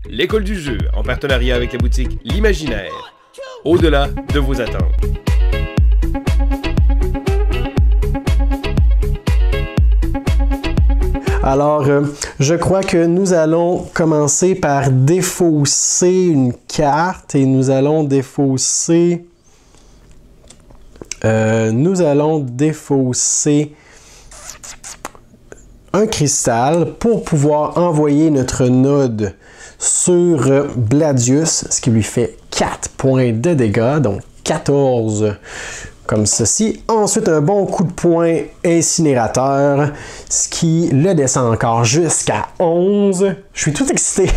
l'école du jeu, en partenariat avec la boutique L'Imaginaire. Au-delà de vos attentes. Alors, je crois que nous allons commencer par défausser une carte et nous allons défausser un cristal pour pouvoir envoyer notre node sur Bladius, ce qui lui fait 4 points de dégâts, donc 14 comme ceci. Ensuite, un bon coup de poing incinérateur, ce qui le descend encore jusqu'à 11. Je suis tout excité.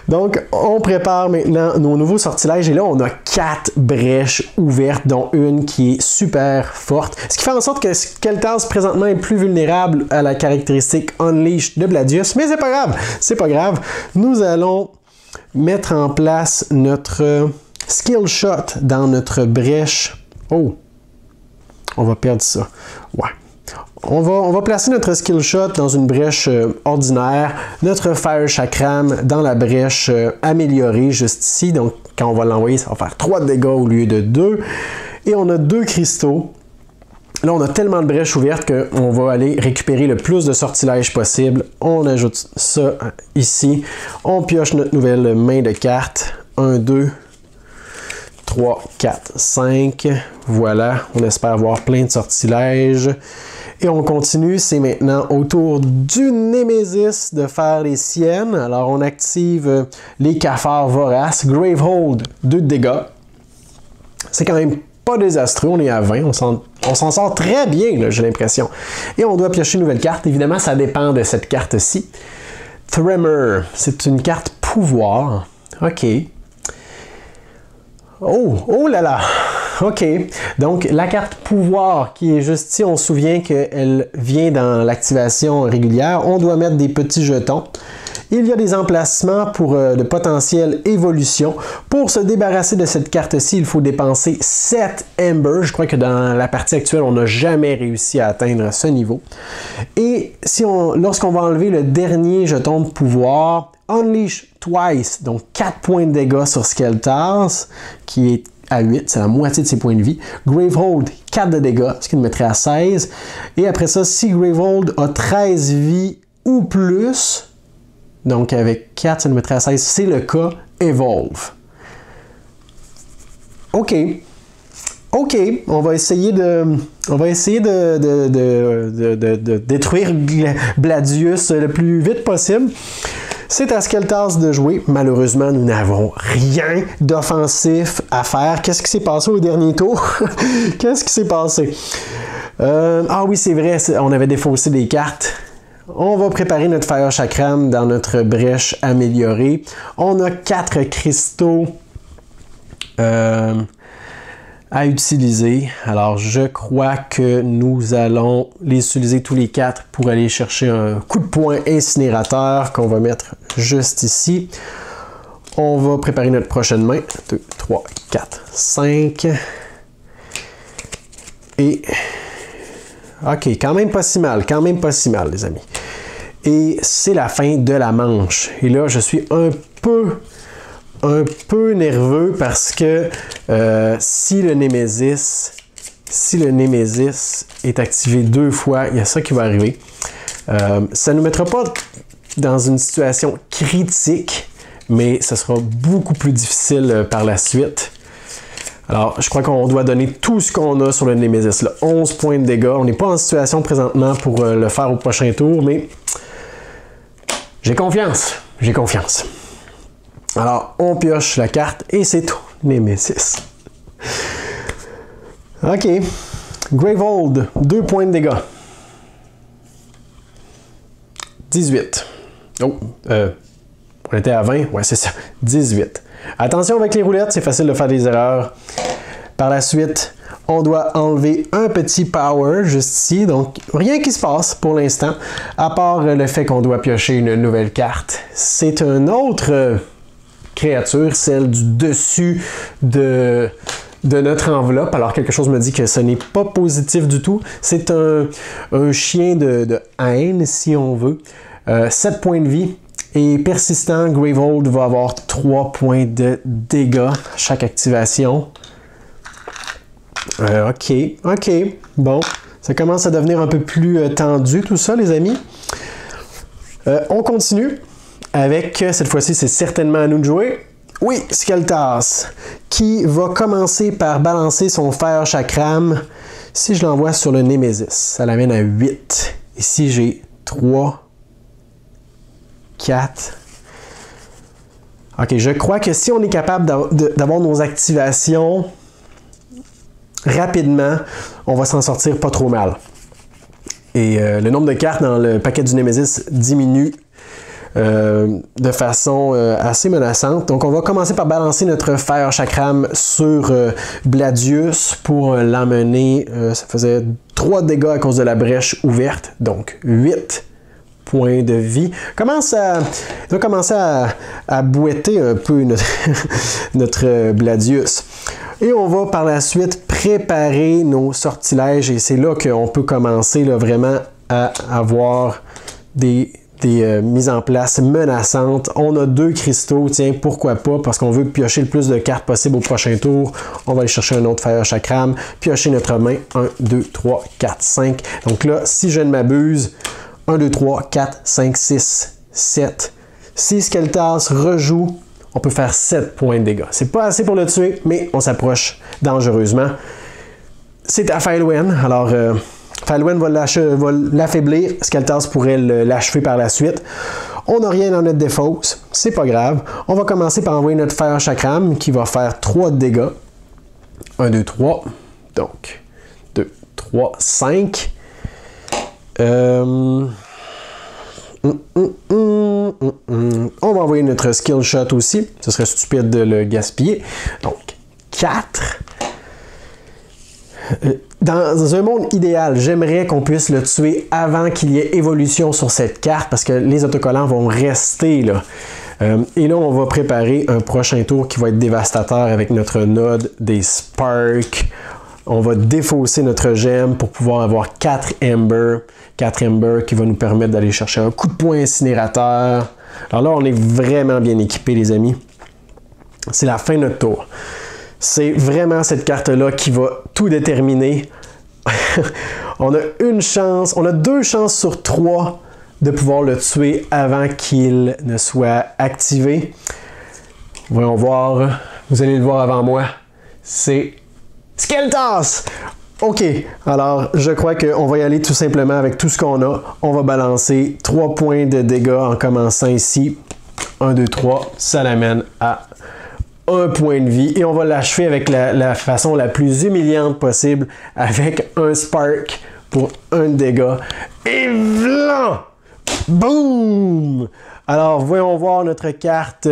Donc, on prépare maintenant nos nouveaux sortilèges et là, on a 4 brèches ouvertes, dont une qui est super forte. Ce qui fait en sorte que Skeltaz présentement est plus vulnérable à la caractéristique Unleash de Bladius, mais c'est pas grave, c'est pas grave. Nous allons mettre en place notre Skill Shot dans notre brèche. Oh! On va perdre ça. Ouais. On va placer notre Skill Shot dans une brèche ordinaire, notre Fire Chakram dans la brèche améliorée juste ici. Donc, quand on va l'envoyer, ça va faire 3 dégâts au lieu de 2. Et on a 2 cristaux. Là, on a tellement de brèches ouvertes qu'on va aller récupérer le plus de sortilèges possible. On ajoute ça ici. On pioche notre nouvelle main de cartes. 1, 2, 3, 4, 5. Voilà, on espère avoir plein de sortilèges. Et on continue, c'est maintenant au tour du Némésis de faire les siennes. Alors on active les cafards voraces. Gravehold, 2 de dégâts. C'est quand même pas désastreux, on est à 20. On s'en sort très bien, j'ai l'impression. Et on doit piocher une nouvelle carte. Évidemment, ça dépend de cette carte-ci. Tremor, c'est une carte pouvoir. OK. Oh là là! OK. Donc, la carte pouvoir qui est juste ici, on se souvient qu'elle vient dans l'activation régulière. On doit mettre des petits jetons. Il y a des emplacements pour de potentielles évolutions. Pour se débarrasser de cette carte-ci, il faut dépenser 7 Embers. Je crois que dans la partie actuelle, on n'a jamais réussi à atteindre ce niveau. Et lorsqu'on va enlever le dernier jeton de pouvoir, Unleash Twice, donc 4 points de dégâts sur Skeltaz, qui est à 8, c'est la moitié de ses points de vie. Gravehold, 4 de dégâts, ce qui nous mettrait à 16. Et après ça, si Gravehold a 13 vies ou plus, donc avec 4, ça nous mettrait à 16, c'est le cas Evolve. OK. OK, on va essayer de détruire Bladius le plus vite possible. C'est à Skeltaz de jouer. Malheureusement, nous n'avons rien d'offensif à faire. Qu'est-ce qui s'est passé au dernier tour? Qu'est-ce qui s'est passé? Ah oui, c'est vrai, on avait défaussé des cartes. On va préparer notre Fire Chakram dans notre brèche améliorée. On a 4 cristaux à utiliser. Alors, je crois que nous allons les utiliser tous les 4 pour aller chercher un coup de poing incinérateur qu'on va mettre juste ici. On va préparer notre prochaine main. 2, 3, 4, 5. Et... OK, quand même pas si mal, les amis. Et c'est la fin de la manche. Et là, je suis un peu nerveux parce que si le Némésis est activé 2 fois, il y a ça qui va arriver. Ça ne nous mettra pas dans une situation critique, mais ce sera beaucoup plus difficile par la suite. Alors, je crois qu'on doit donner tout ce qu'on a sur le Némésis. Là. 11 points de dégâts. On n'est pas en situation présentement pour le faire au prochain tour, mais j'ai confiance. Alors, on pioche la carte et c'est tout. Némésis. OK. Gravehold, 2 points de dégâts. 18. Oh, on était à 20. Ouais, c'est ça. 18. Attention avec les roulettes, c'est facile de faire des erreurs. Par la suite, on doit enlever un petit power juste ici. Donc, rien qui se passe pour l'instant, à part le fait qu'on doit piocher une nouvelle carte. C'est une autre créature, celle du dessus de notre enveloppe. Alors, quelque chose me dit que ce n'est pas positif du tout. C'est un chien de haine, si on veut. 7 points de vie. Et persistant, Gravehold va avoir 3 points de dégâts chaque activation. Ok. Bon, ça commence à devenir un peu plus tendu tout ça, les amis. On continue avec, cette fois-ci, c'est certainement à nous de jouer. Oui, Skeltas, qui va commencer par balancer son fer chakram. Si je l'envoie sur le Némésis, ça l'amène à 8. Ici, j'ai 3, 4. Ok, je crois que si on est capable d'avoir nos activations rapidement, on va s'en sortir pas trop mal. Et le nombre de cartes dans le paquet du Némésis diminue de façon assez menaçante. Donc on va commencer par balancer notre fer chakram sur Bladius pour l'emmener. Ça faisait 3 dégâts à cause de la brèche ouverte, donc 8 points de vie. Il va commencer à boiter un peu notre Bladius. Et on va par la suite préparer nos sortilèges et c'est là qu'on peut commencer là, vraiment à avoir des mises en place menaçantes. On a 2 cristaux, tiens, pourquoi pas, parce qu'on veut piocher le plus de cartes possible au prochain tour. On va aller chercher un autre fer chakram, piocher notre main, 1, 2, 3, 4, 5. Donc là, si je ne m'abuse, 1, 2, 3, 4, 5, 6, 7. Si Skeltas rejoue, on peut faire 7 points de dégâts. C'est pas assez pour le tuer, mais on s'approche dangereusement. C'est à Faelwen, alors Faelwen va l'affaiblir, Skeltas pourrait l'achever par la suite. On n'a rien dans notre défausse, c'est pas grave. On va commencer par envoyer notre fer chakram qui va faire 3 de dégâts. 1, 2, 3. Donc, 2, 3, 5. On va envoyer notre skill shot aussi. Ce serait stupide de le gaspiller. Donc, 4. Dans un monde idéal, j'aimerais qu'on puisse le tuer avant qu'il y ait évolution sur cette carte parce que les autocollants vont rester là. Et là, on va préparer un prochain tour qui va être dévastateur avec notre node des Sparks. On va défausser notre gemme pour pouvoir avoir 4 Ember. 4 Ember qui va nous permettre d'aller chercher un coup de poing incinérateur. Alors là, on est vraiment bien équipés, les amis. C'est la fin de notre tour. C'est vraiment cette carte-là qui va tout déterminer. On a 2 chances sur 3 de pouvoir le tuer avant qu'il ne soit activé. Voyons voir. Vous allez le voir avant moi. C'est Skeltas! Ok, alors je crois qu'on va y aller tout simplement avec tout ce qu'on a. On va balancer 3 points de dégâts en commençant ici. 1, 2, 3, ça l'amène à 1 point de vie. Et on va l'achever avec la façon la plus humiliante possible avec un Spark pour 1 dégât. Et voilà! Boum! Alors, voyons voir notre carte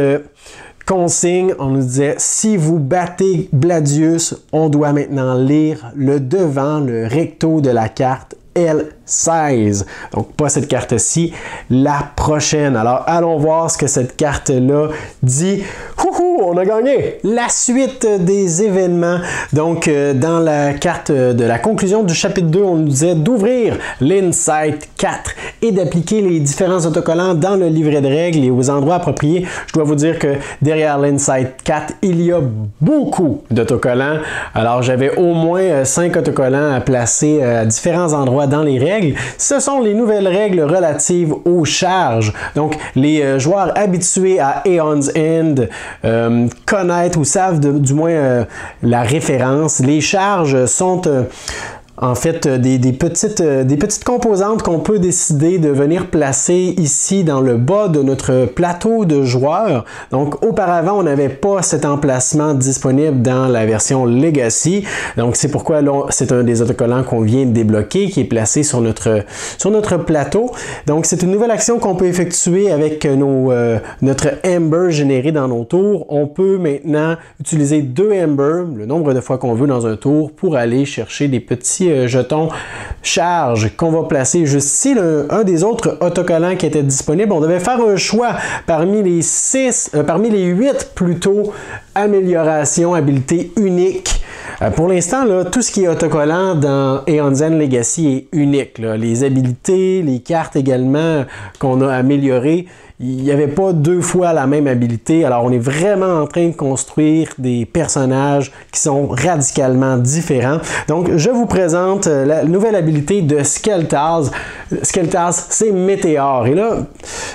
consigne. On nous disait, si vous battez Bladius, on doit maintenant lire le devant, le recto de la carte L16. Donc, pas cette carte-ci, la prochaine. Alors, allons voir ce que cette carte-là dit. Houhou, on a gagné! La suite des événements. Donc, dans la carte de la conclusion du chapitre 2, on nous disait d'ouvrir l'Insight 4 et d'appliquer les différents autocollants dans le livret de règles et aux endroits appropriés. Je dois vous dire que derrière l'Insight 4, il y a beaucoup d'autocollants. Alors, j'avais au moins 5 autocollants à placer à différents endroits dans les règles. Ce sont les nouvelles règles relatives aux charges. Donc, les joueurs habitués à Aeon's End connaissent ou savent du moins la référence. Les charges sont en fait des petites composantes qu'on peut décider de venir placer ici dans le bas de notre plateau de joueurs. Donc auparavant, on n'avait pas cet emplacement disponible dans la version Legacy. Donc c'est pourquoi là, c'est un des autocollants qu'on vient de débloquer qui est placé sur notre plateau. Donc c'est une nouvelle action qu'on peut effectuer avec notre Ember généré dans nos tours. On peut maintenant utiliser 2 Ember, le nombre de fois qu'on veut dans un tour, pour aller chercher des petits jetons charge qu'on va placer juste ici. Un des autres autocollants qui était disponible, on devait faire un choix parmi les 8 plutôt améliorations, habilités uniques. Pour l'instant, tout ce qui est autocollant dans Aeon's End Legacy est unique. Là. Les habilités, les cartes également qu'on a améliorées, il n'y avait pas 2 fois la même habilité. Alors, on est vraiment en train de construire des personnages qui sont radicalement différents. Donc, je vous présente la nouvelle habilité de Skeltaz. Skeltaz, c'est Météore. Et là,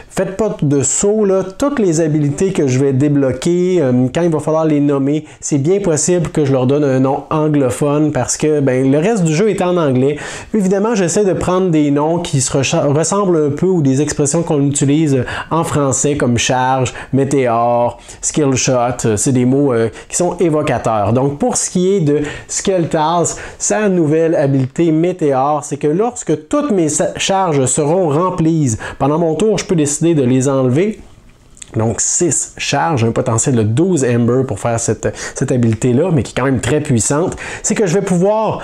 faites pas de saut, là. Toutes les habilités que je vais débloquer, quand il va falloir les nommer, c'est bien possible que je leur donne un nom anglophone parce que ben, le reste du jeu est en anglais. Évidemment, j'essaie de prendre des noms qui se ressemblent un peu ou des expressions qu'on utilise en français comme charge, météore, skill shot. C'est des mots qui sont évocateurs. Donc, pour ce qui est de Skeltaz, sa nouvelle habilité météore, c'est que lorsque toutes mes charges seront remplies, pendant mon tour, je peux décider de les enlever. Donc 6 charges, un potentiel de 12 Ember pour faire cette habilité-là, mais qui est quand même très puissante. C'est que je vais pouvoir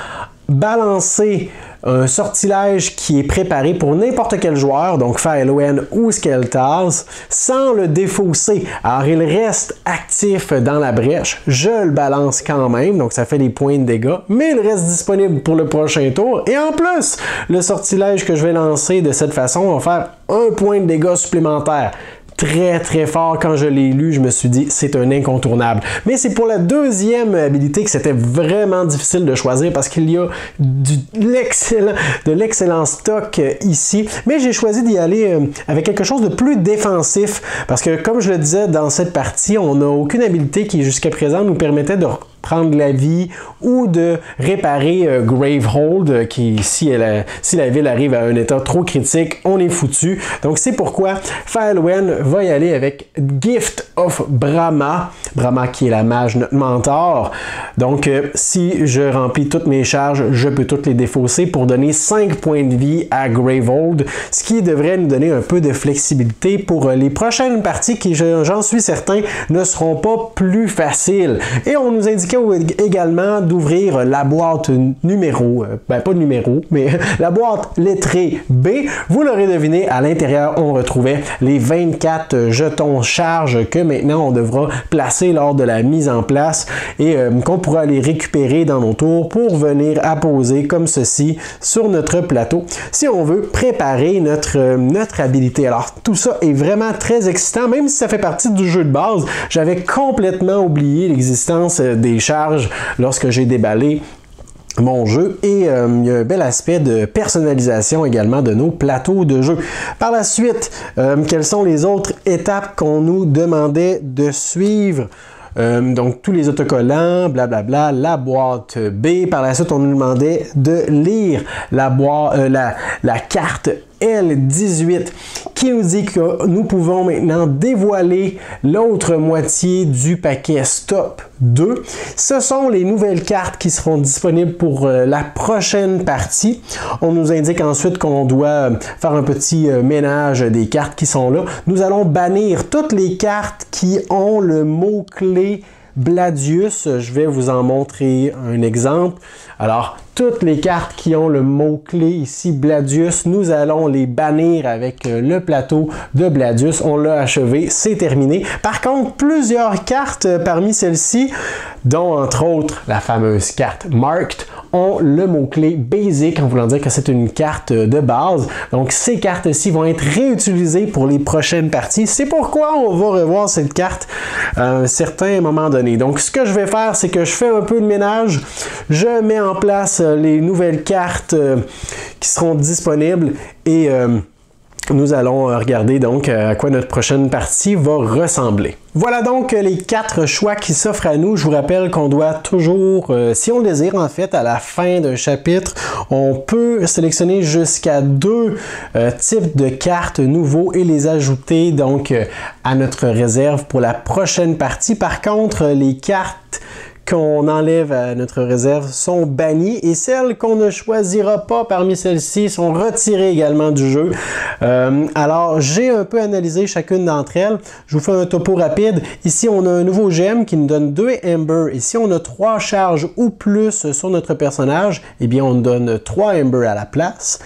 balancer un sortilège qui est préparé pour n'importe quel joueur, donc Faeloen ou Skeltaz, sans le défausser. Alors, il reste actif dans la brèche. Je le balance quand même, donc ça fait des points de dégâts, mais il reste disponible pour le prochain tour. Et en plus, le sortilège que je vais lancer de cette façon va faire un point de dégâts supplémentaire. Très très fort. Quand je l'ai lu, je me suis dit c'est un incontournable. Mais c'est pour la deuxième habilité que c'était vraiment difficile de choisir parce qu'il y a de l'excellent stock ici. Mais j'ai choisi d'y aller avec quelque chose de plus défensif parce que comme je le disais dans cette partie, on n'a aucune habilité qui jusqu'à présent nous permettait de prendre la vie ou de réparer Gravehold qui, si la ville arrive à un état trop critique, on est foutu. Donc c'est pourquoi Faeloen va y aller avec Gift of Brahma. Brahma qui est la mage, notre mentor. Donc si je remplis toutes mes charges, je peux toutes les défausser pour donner 5 points de vie à Gravehold, ce qui devrait nous donner un peu de flexibilité pour les prochaines parties qui, j'en suis certain, ne seront pas plus faciles. Et on nous indiquait également d'ouvrir la boîte numéro, pas numéro, mais la boîte lettrée B. Vous l'aurez deviné, à l'intérieur, on retrouvait les 24 jetons charge que maintenant on devra placer lors de la mise en place et qu'on pourra les récupérer dans nos tours pour venir apposer comme ceci sur notre plateau si on veut préparer notre habilité. Alors tout ça est vraiment très excitant, même si ça fait partie du jeu de base. J'avais complètement oublié l'existence des charges lorsque j'ai déballé mon jeu et il y a un bel aspect de personnalisation également de nos plateaux de jeu. Par la suite, quelles sont les autres étapes qu'on nous demandait de suivre? Donc tous les autocollants, blablabla, la boîte B. Par la suite, on nous demandait de lire la carte L18 qui nous dit que nous pouvons maintenant dévoiler l'autre moitié du paquet Stop 2. Ce sont les nouvelles cartes qui seront disponibles pour la prochaine partie. On nous indique ensuite qu'on doit faire un petit ménage des cartes qui sont là. Nous allons bannir toutes les cartes qui ont le mot-clé Bladius. Je vais vous en montrer un exemple. Alors, toutes les cartes qui ont le mot-clé ici, Bladius, nous allons les bannir avec le plateau de Bladius. On l'a achevé, c'est terminé. Par contre, plusieurs cartes parmi celles-ci, dont entre autres la fameuse carte Marked, ont le mot-clé Basic, en voulant dire que c'est une carte de base. Donc, ces cartes-ci vont être réutilisées pour les prochaines parties. C'est pourquoi on va revoir cette carte à un certain moment donné. Donc, ce que je vais faire, c'est que je fais un peu de ménage. Je mets en place les nouvelles cartes qui seront disponibles et nous allons regarder donc à quoi notre prochaine partie va ressembler. Voilà donc les 4 choix qui s'offrent à nous. Je vous rappelle qu'on doit toujours, si on le désire en fait, à la fin d'un chapitre, on peut sélectionner jusqu'à 2 types de cartes nouveaux et les ajouter donc à notre réserve pour la prochaine partie. Par contre, les cartes qu'on enlève à notre réserve sont bannies et celles qu'on ne choisira pas parmi celles-ci sont retirées également du jeu. Alors, j'ai un peu analysé chacune d'entre elles. Je vous fais un topo rapide. Ici, on a un nouveau gemme qui nous donne 2 Ember. Et si on a 3 charges ou plus sur notre personnage, eh bien, on nous donne 3 Ember à la place.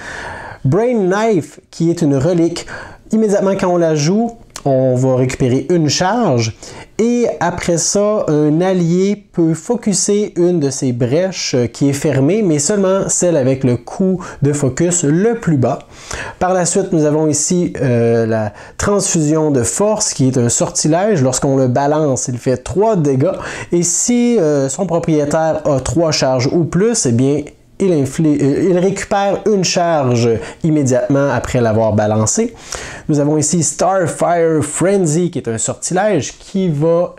Brain Knife, qui est une relique. Immédiatement quand on la joue, on va récupérer une charge. Et après ça, un allié peut focusser une de ces brèches qui est fermée, mais seulement celle avec le coup de focus le plus bas. Par la suite, nous avons ici la transfusion de force qui est un sortilège. Lorsqu'on le balance, il fait 3 dégâts. Et si son propriétaire a 3 charges ou plus, eh bien, il récupère une charge immédiatement après l'avoir balancé. Nous avons ici Starfire Frenzy qui est un sortilège qui va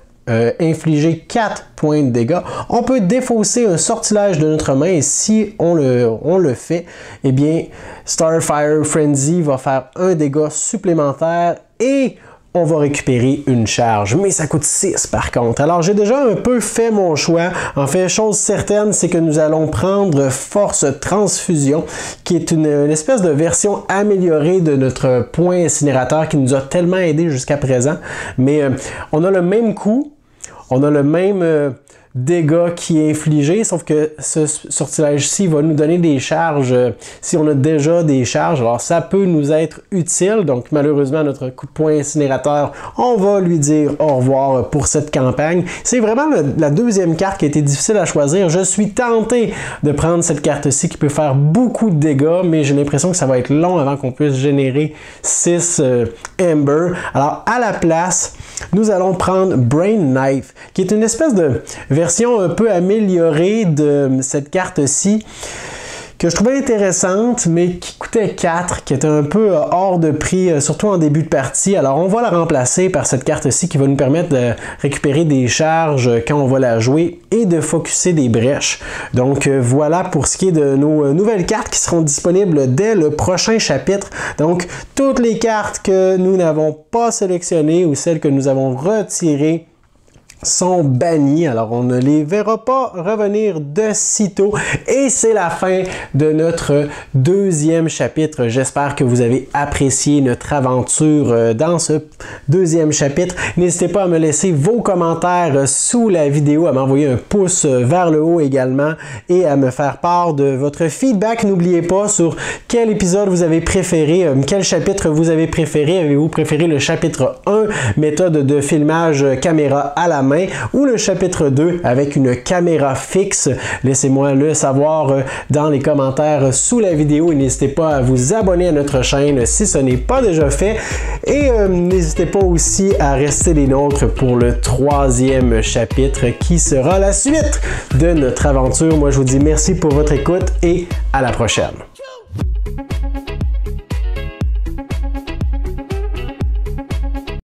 infliger 4 points de dégâts. On peut défausser un sortilège de notre main et si on le fait, eh bien Starfire Frenzy va faire un dégât supplémentaire et on va récupérer une charge, mais ça coûte 6 par contre. Alors j'ai déjà un peu fait mon choix. En fait, chose certaine, c'est que nous allons prendre Force Transfusion, qui est une espèce de version améliorée de notre point incinérateur qui nous a tellement aidé jusqu'à présent. Mais on a le même coup, on a le même dégâts qui est infligé, sauf que ce sortilège-ci va nous donner des charges si on a déjà des charges. Alors ça peut nous être utile, donc malheureusement notre coup de poing incinérateur, on va lui dire au revoir pour cette campagne. C'est vraiment la deuxième carte qui a été difficile à choisir. Je suis tenté de prendre cette carte-ci qui peut faire beaucoup de dégâts, mais j'ai l'impression que ça va être long avant qu'on puisse générer 6 Ember. Alors à la place, nous allons prendre Brain Knife, qui est une espèce de version un peu améliorée de cette carte-ci, que je trouvais intéressante, mais qui coûtait 4, qui était un peu hors de prix, surtout en début de partie. Alors on va la remplacer par cette carte-ci qui va nous permettre de récupérer des charges quand on va la jouer et de focusser des brèches. Donc voilà pour ce qui est de nos nouvelles cartes qui seront disponibles dès le prochain chapitre. Donc toutes les cartes que nous n'avons pas sélectionnées ou celles que nous avons retirées sont bannis, alors on ne les verra pas revenir de sitôt. Et c'est la fin de notre deuxième chapitre. J'espère que vous avez apprécié notre aventure dans ce deuxième chapitre. N'hésitez pas à me laisser vos commentaires sous la vidéo, à m'envoyer un pouce vers le haut également et à me faire part de votre feedback. N'oubliez pas sur quel épisode vous avez préféré, quel chapitre vous avez préféré. Avez-vous préféré le chapitre 1, méthode de filmage caméra à la main, ou le chapitre 2 avec une caméra fixe? Laissez-moi le savoir dans les commentaires sous la vidéo et n'hésitez pas à vous abonner à notre chaîne si ce n'est pas déjà fait. Et n'hésitez pas aussi à rester les nôtres pour le troisième chapitre qui sera la suite de notre aventure. Moi, je vous dis merci pour votre écoute et à la prochaine.